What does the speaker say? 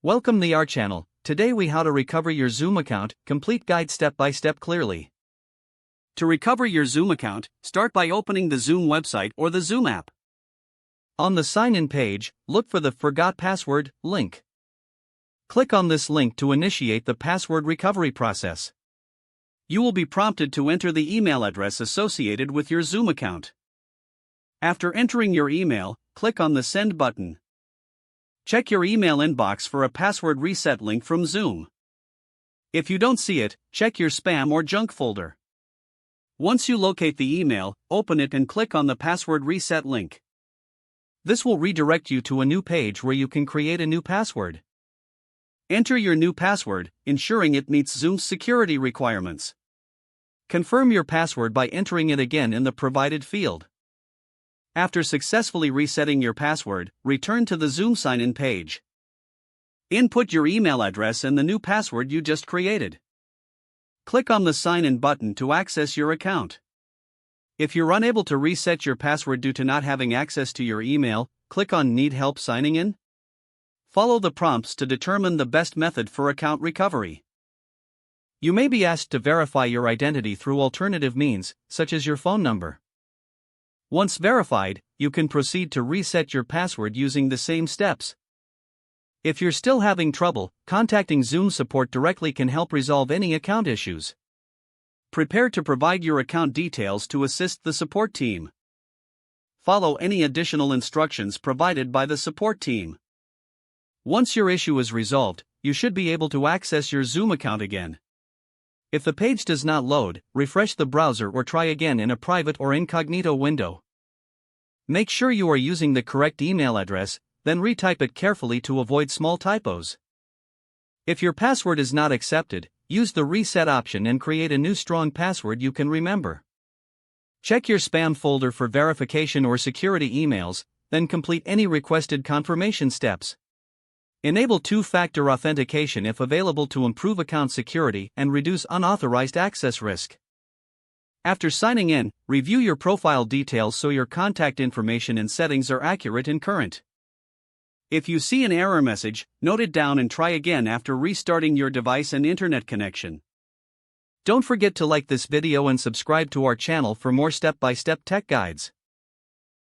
Welcome to our channel. Today we how to recover your Zoom account, complete guide step by step clearly. To recover your Zoom account, start by opening the Zoom website or the Zoom app. On the sign in page, look for the Forgot Password link. Click on this link to initiate the password recovery process. You will be prompted to enter the email address associated with your Zoom account. After entering your email, click on the Send button. Check your email inbox for a password reset link from Zoom. If you don't see it, check your spam or junk folder. Once you locate the email, open it and click on the password reset link. This will redirect you to a new page where you can create a new password. Enter your new password, ensuring it meets Zoom's security requirements. Confirm your password by entering it again in the provided field. After successfully resetting your password, return to the Zoom sign-in page. Input your email address and the new password you just created. Click on the Sign-in button to access your account. If you're unable to reset your password due to not having access to your email, click on Need Help Signing In? Follow the prompts to determine the best method for account recovery. You may be asked to verify your identity through alternative means, such as your phone number. Once verified, you can proceed to reset your password using the same steps. If you're still having trouble, contacting Zoom support directly can help resolve any account issues. Prepare to provide your account details to assist the support team. Follow any additional instructions provided by the support team. Once your issue is resolved, you should be able to access your Zoom account again. If the page does not load, refresh the browser or try again in a private or incognito window. Make sure you are using the correct email address, then retype it carefully to avoid small typos. If your password is not accepted, use the reset option and create a new strong password you can remember. Check your spam folder for verification or security emails, then complete any requested confirmation steps. Enable two-factor authentication if available to improve account security and reduce unauthorized access risk. After signing in, review your profile details so your contact information and settings are accurate and current. If you see an error message, note it down and try again after restarting your device and internet connection. Don't forget to like this video and subscribe to our channel for more step-by-step tech guides.